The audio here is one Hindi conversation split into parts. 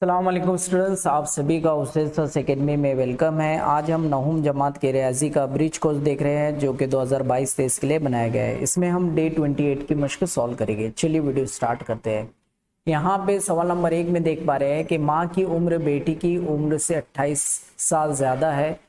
अस्सलाम वालेकुम स्टूडेंट्स, आप सभी का उस्ताद अकेडमी में वेलकम है। आज हम नहुम जमात के रियाजी का ब्रिज कोर्स देख रहे हैं जो कि 2022-23 के लिए बनाया गया है। इसमें हम डे 28 की मश्क सॉल्व करेंगे। चलिए वीडियो स्टार्ट करते हैं। यहाँ पे सवाल नंबर 1 में देख पा रहे हैं कि माँ की उम्र बेटी की उम्र से 28 साल ज़्यादा है।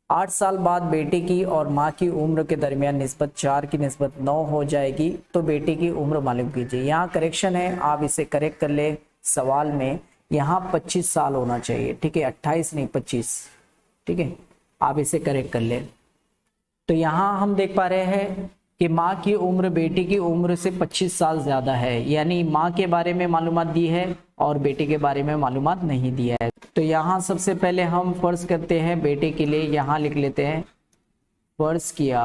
8 साल बाद बेटी की और माँ की उम्र के दरमियान निस्बत 4 की निस्बत 9 हो जाएगी, तो बेटी की उम्र मालूम कीजिए। यहाँ करेक्शन है, आप इसे करेक्ट कर ले। सवाल में यहाँ 25 साल होना चाहिए, ठीक है, 28 नहीं 25, ठीक है, आप इसे करेक्ट कर ले। तो यहाँ हम देख पा रहे हैं कि माँ की उम्र बेटी की उम्र से 25 साल ज़्यादा है, यानी माँ के बारे में मालूमात दी है और बेटे के बारे में मालूमात नहीं दिया है। तो यहाँ सबसे पहले हम फर्ज करते हैं बेटे के लिए, यहाँ लिख लेते हैं फर्ज किया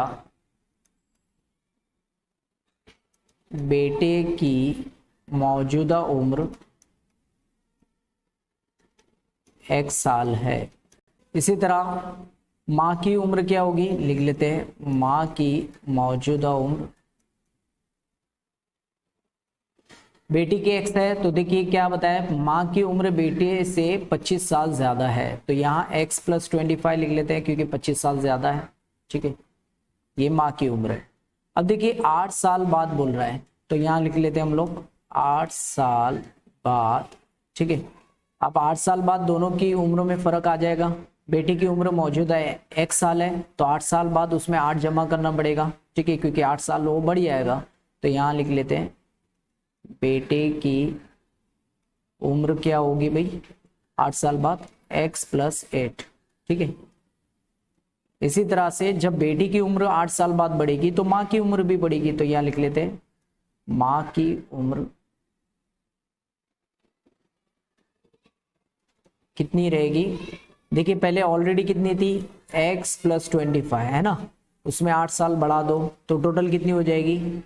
बेटे की मौजूदा उम्र x साल है। इसी तरह माँ की उम्र क्या होगी, लिख लेते हैं माँ की मौजूदा उम्र बेटी की x है। तो देखिए क्या बताया, माँ की उम्र बेटे से 25 साल ज्यादा है, तो यहाँ x + 25 लिख लेते हैं क्योंकि 25 साल ज्यादा है, ठीक है, ये माँ की उम्र है। अब देखिए 8 साल बाद बोल रहा है, तो यहाँ लिख लेते हैं हम लोग 8 साल बाद, ठीक है। अब 8 साल बाद दोनों की उम्र में फर्क आ जाएगा। बेटी की उम्र मौजूदा है x साल है, तो 8 साल बाद उसमें 8 जमा करना पड़ेगा, ठीक है, क्योंकि 8 साल वो बढ़ जाएगा। तो यहाँ लिख लेते हैं बेटे की उम्र क्या होगी भाई, 8 साल बाद x + 8, ठीक है। इसी तरह से जब बेटी की उम्र 8 साल बाद बढ़ेगी तो माँ की उम्र भी बढ़ेगी, तो यहाँ लिख लेते हैं माँ की उम्र कितनी रहेगी। देखिए पहले ऑलरेडी कितनी थी, x + 25 है ना, उसमें 8 साल बढ़ा दो तो टोटल कितनी हो जाएगी,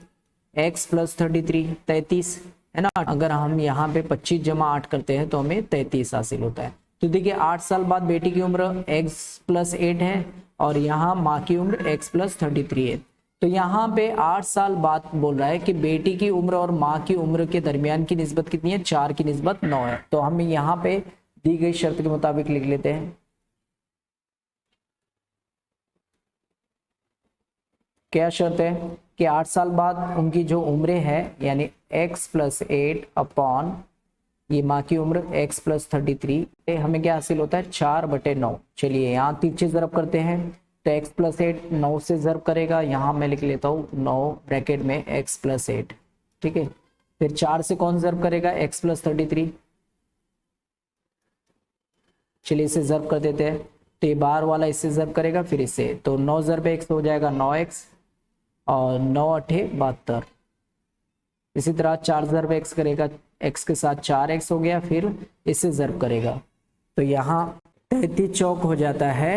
x + 33 33 है ना। अगर हम यहाँ पे 25 जमा 8 करते हैं तो हमें 33 हासिल होता है। तो देखिए 8 साल बाद बेटी की उम्र x + 8 है और यहाँ माँ की उम्र x + 33 है। तो यहाँ पे 8 साल बाद बोल रहा है कि बेटी की उम्र और माँ की उम्र के दरमियान की निस्बत कितनी है, 4 की निस्बत 9 है। तो हम यहाँ पे दी गई शर्त के मुताबिक लिख लेते हैं, क्या शर्त है कि 8 साल बाद उनकी जो उम्र है यानी x + 8 अपॉन ये माँ की उम्र x + 33, हमें क्या हासिल होता है 4/9। चलिए यहाँ तीसरे ज़रब करते हैं, तो x + 8 9 से ज़रब करेगा, यहाँ मैं लिख लेता हूँ 9 ब्रैकेट में x + 8, ठीक है। फिर 4 से कौन ज़रब करेगा, x + 33, चलिए इसे ज़रब कर देते हैं। तो ये बाहर वाला इससे ज़रब करेगा फिर इससे, तो 9 ज़रब x हो जाएगा 9x और 9 8 72। इसी तरह 4 ज़रब x करेगा, x के साथ 4x हो गया, फिर इससे ज़रब करेगा, तो यहाँ 33 चौक हो जाता है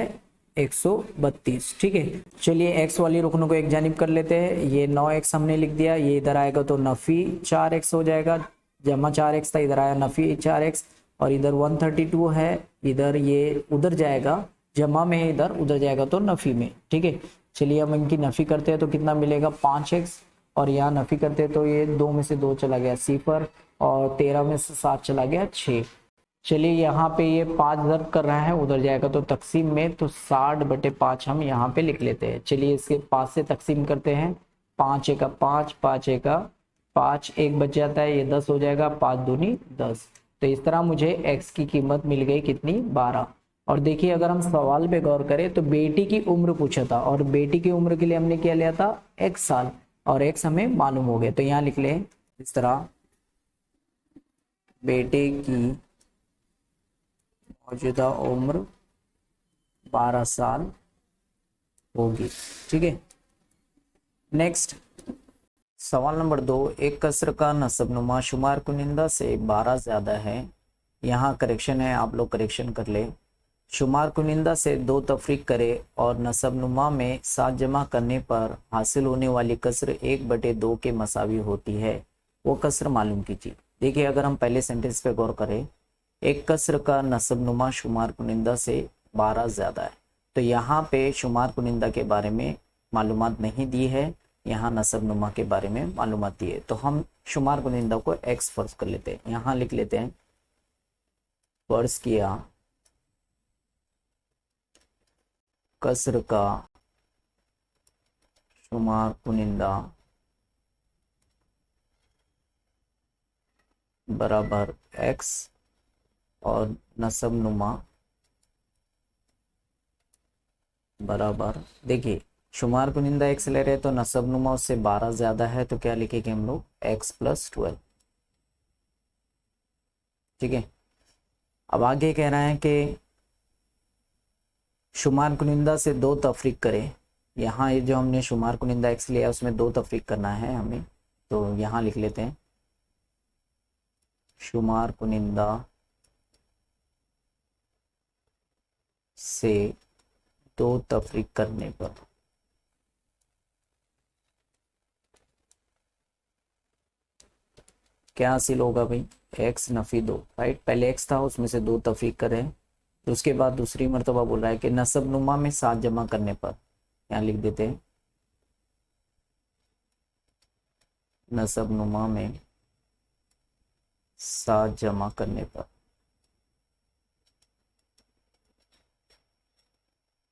132, ठीक है। चलिए x वाली रुकनों को एक जानिब कर लेते हैं, ये 9x हमने लिख दिया, ये इधर आएगा तो नफ़ी 4x हो जाएगा, जमा 4x था, इधर आया नफ़ी 4x, और इधर 132 है, इधर ये उधर जाएगा, जमा में है इधर, उधर जाएगा तो नफ़ी में, ठीक है। चलिए हम इनकी नफ़ी करते हैं तो कितना मिलेगा 5x, और यहाँ नफ़ी करते हैं तो ये 2 में से 2 चला गया 0 और 13 में से 7 चला गया 6। चलिए यहाँ पे ये 5 ज़रब कर रहा है, उधर जाएगा तो तकसीम में, तो 60/5 हम यहाँ पे लिख लेते हैं। चलिए इसके 5 से तकसीम करते हैं, 5 एका 5, 5 एका 5, 1 बच जाता है, ये 10 हो जाएगा, 5 दूनी 10। तो इस तरह मुझे x की कीमत मिल गई कितनी, 12। और देखिए अगर हम सवाल पे गौर करें तो बेटी की उम्र पूछा था और बेटी की उम्र के लिए हमने क्या लिया था, x साल, और x हमें मालूम हो गया, तो यहाँ लिख लें इस तरह बेटे की मौजूदा उम्र 12 साल होगी, ठीक है। नेक्स्ट सवाल नंबर 2, एक कसर का नसबनुमा शुमार कुनिंदा से 12 ज़्यादा है। यहाँ करेक्शन है, आप लोग करेक्शन कर ले। शुमार कुनिंदा से 2 तफरीक करे और नसबनुमा में 7 जमा करने पर हासिल होने वाली कसर 1/2 के मसावी होती है, वो कसर मालूम कीजिए। देखिए अगर हम पहले सेंटेंस पे गौर करें, एक कसर का नसबनुमा शुमार कुनिंदा से 12 ज़्यादा है, तो यहाँ पे शुमार कुनिंदा के बारे में मालूमात नहीं दी है, यहाँ नसबनुमा के बारे में मालूमात दी है। तो हम शुमार कुनिंदा को x फर्ज कर लेते हैं, यहाँ लिख लेते हैं फर्ज किया कसर का शुमार कुनिंदा बराबर x और नसब नुमा बराबर, देखिए शुमार कुनिंदा x ले रहे हैं तो नसब नुमा उससे 12 ज्यादा है, तो क्या लिखेंगे हम लोग x+12। ठीक है, अब आगे कह रहा है कि शुमार कुनिंदा से दो तफरीक करें। यहाँ ये जो हमने शुमार कुनिंदा x लिया उसमें दो तफरीक करना है हमें, तो यहाँ लिख लेते हैं शुमार कुनिंदा से दो तफरीक करने पर क्या हासिल होगा भाई, x नफी 2, राइट। पहले x था उसमें से दो तफरीक करें, तो उसके बाद दूसरी मरतबा बोल रहा है कि नसब नुमा में 7 जमा करने पर, यहाँ लिख देते हैं नसब नुमा में 7 जमा करने पर।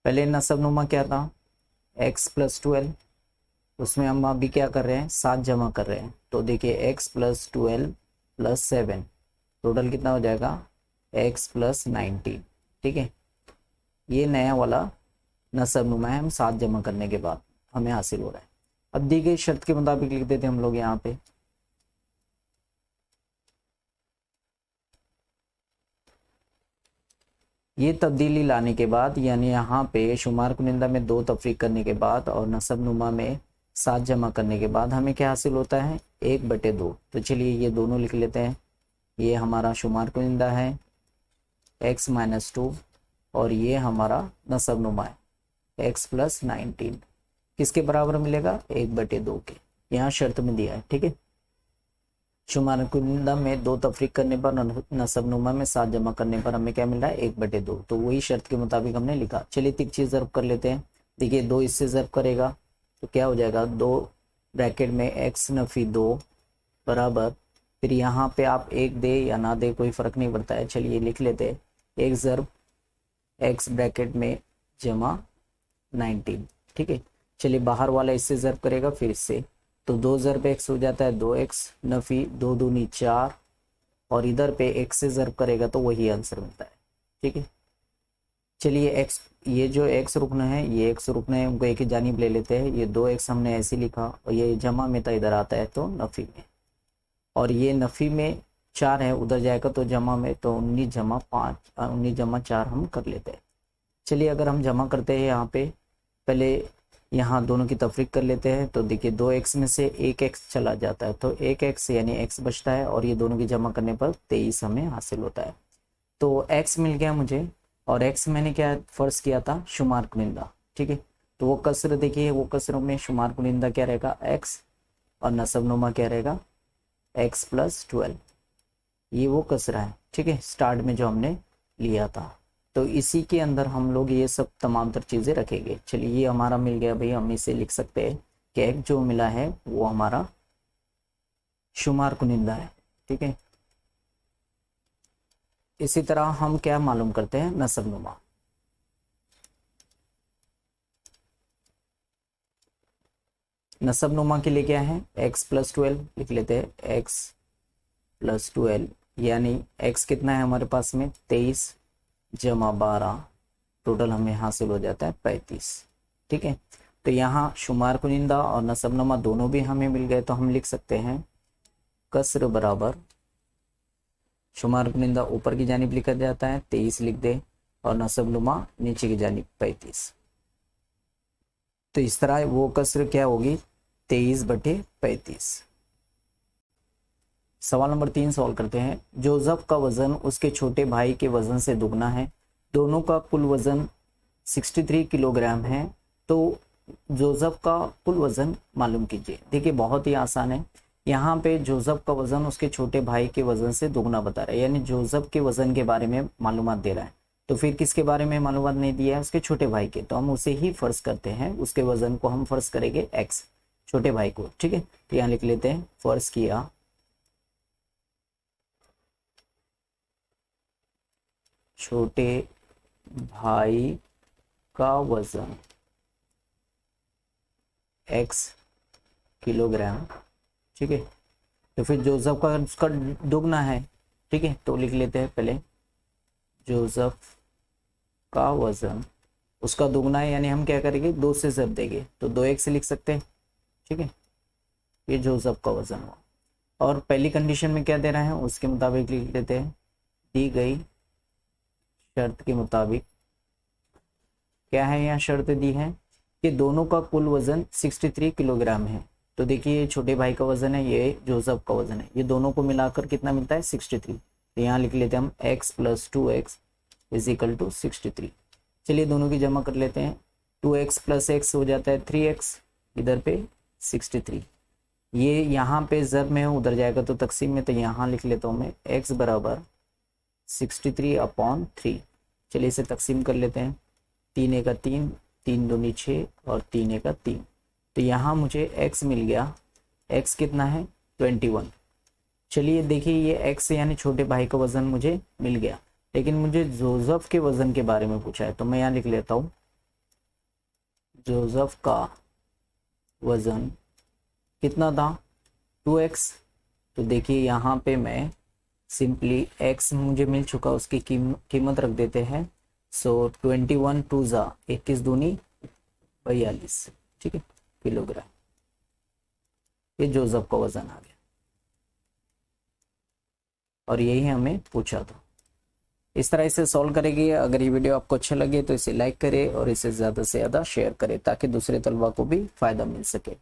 पहले नसब नुमा क्या था, x+12, उसमें हम अभी क्या कर रहे हैं 7 जमा कर रहे हैं, तो देखिए x+12+7 टोटल कितना हो जाएगा x+19। ठीक है, ये नया वाला नसब नुमा है, हम 7 जमा करने के बाद हमें हासिल हो रहा है। अब दी गई शर्त के मुताबिक लिख देते हैं हम लोग यहाँ पे ये तब्दीली लाने के बाद, यानी यहाँ पे शुमार कुनिंदा में दो तफरीक करने के बाद और नसब नुमा में 7 जमा करने के बाद हमें क्या हासिल होता है 1/2। तो चलिए ये दोनों लिख लेते हैं, ये हमारा शुमार कुनिंदा है x-2 और ये हमारा नसब नुमा है x+19, किसके बराबर मिलेगा 1/2 के, यहाँ शर्त में दिया है। ठीक है, शुमार कुनिंदा में दो तफरीक करने पर नसब नुमा में 7 जमा करने पर हमें क्या मिल रहा है 1/2, तो वही शर्त के मुताबिक हमने लिखा। चलिए तिरछी ज़र्ब कर लेते हैं, देखिए 2 इससे ज़र्ब करेगा तो क्या हो जाएगा 2 ब्रैकेट में x नफी 2 बराबर, फिर यहाँ पे आप एक दे या ना दे कोई फ़र्क नहीं पड़ता है, चलिए लिख लेते हैं एक ज़र्ब x ब्रैकेट में जमा 19। ठीक है, चलिए बाहर वाला इससे ज़र्ब करेगा फिर इससे, तो 2 ज़र्ब x हो जाता है 2x नफी 2 दूनी 4, और इधर पे x से ज़र्ब करेगा तो वही आंसर मिलता है। ठीक है, चलिए x, ये जो x रुकना है ये x रुकना है, उनको एक ही जानिब ले लेते हैं, ये 2x हमने ऐसे लिखा और ये जमा में था इधर आता है तो नफी में, और ये नफी में 4 है उधर जाएगा तो जमा में, तो 19 जमा 4 हम कर लेते हैं। चलिए अगर हम जमा करते हैं यहाँ पे, पहले यहाँ दोनों की तफरीक कर लेते हैं, तो देखिए 2x में से 1x चला जाता है तो 1x यानी x बचता है, और ये दोनों की जमा करने पर 23 हमें हासिल होता है। तो x मिल गया मुझे, और x मैंने क्या फ़र्ज किया था शुमार कुनिंदा। ठीक है, तो वो कसर देखिए, वो कसरों में शुमार कुनिंदा क्या रहेगा x और नसब नुमा क्या रहेगा x+12, ये वो कसरा है। ठीक है, स्टार्ट में जो हमने लिया था, तो इसी के अंदर हम लोग ये सब तमाम तर चीज़ें रखेंगे। चलिए ये हमारा मिल गया भाई, हम इसे लिख सकते हैं कि एक जो मिला है वो हमारा शुमार कुनिंदा है। ठीक है, इसी तरह हम क्या मालूम करते हैं नसब नुमा। नसब नुमा के लिए क्या है x+12 लिख लेते हैं x+12, यानी x कितना है हमारे पास में 23 जमा 12, टोटल हमें हासिल हो जाता है 35। ठीक है, तो यहाँ शुमार कुनिंदा और नसब नुमा दोनों भी हमें मिल गए, तो हम लिख सकते हैं कसर बराबर शुमार कुनिंदा ऊपर की जानिब लिखा जाता है 23 लिख दे, और नसब नुमा नीचे की जानिब 35। तो इस तरह वो कसर क्या होगी 23/35। सवाल नंबर 3 सॉल्व करते हैं। जोसेफ का वजन उसके छोटे भाई के वजन से दुगना है, दोनों का कुल वजन 63 किलोग्राम है, तो जोसेफ का कुल वजन मालूम कीजिए। देखिए बहुत ही आसान है, यहाँ पे जोसेफ का वजन उसके छोटे भाई के वजन से दुगना बता रहा है, यानी जोसेफ के वजन के बारे में मालूमात दे रहा है, तो फिर किसके बारे में मालूमात नहीं दिया है उसके छोटे भाई के, तो हम उसे ही फर्ज करते हैं, उसके वजन को हम फर्ज करेंगे x, छोटे भाई को। ठीक है, तो यहाँ लिख लेते हैं फर्ज किया छोटे भाई का वजन x किलोग्राम, ठीक है। तो फिर जोसेफ का उसका दुगना है, ठीक है, तो लिख लेते हैं पहले जोसेफ का वजन उसका दुगना है, यानी हम क्या करेंगे 2 से ज़र देंगे तो 2x लिख सकते हैं, ठीक है। ये जोसेफ का वजन हुआ। और पहली कंडीशन में क्या दे रहा है उसके मुताबिक लिख देते हैं, दी गई शर्त के मुताबिक क्या है, यहाँ शर्त दी है कि दोनों का कुल वजन 63 किलोग्राम है। तो देखिए ये छोटे भाई का वजन है, ये जोसेफ का वजन है, ये दोनों को मिलाकर कितना मिलता है 63। तो यहाँ लिख लेते हैं हम x + 2x = 63। चलिए दोनों की जमा कर लेते हैं, 2x + x हो जाता है 3x, इधर पे 63। ये यहाँ पे ज़र में उधर जाएगा तो तकसीम में, तो यहाँ लिख लेता हूँ मैं x = 63/3। चलिए इसे तकसीम कर लेते हैं, 3 × 3, 3 दूनी 6 और 3 × 3। तो यहाँ मुझे x मिल गया, x कितना है 21। चलिए देखिए ये x यानी छोटे भाई का वजन मुझे मिल गया, लेकिन मुझे जोसेफ के वजन के बारे में पूछा है, तो मैं यहाँ लिख लेता हूँ जोसेफ का वजन कितना था 2x। तो देखिए यहाँ पे मैं सिंपली x मुझे मिल चुका, उसकी कीमत रख देते हैं। सो 21 2 ज़ा 21 दूनी 42, ठीक है, किलोग्राम। ये जोसेफ का वजन आ गया और यही हमें पूछा था। इस तरह इसे सॉल्व करेंगे। अगर ये वीडियो आपको अच्छा लगे तो इसे लाइक करें और इसे ज़्यादा से ज़्यादा शेयर करें ताकि दूसरे तलबा को भी फ़ायदा मिल सके।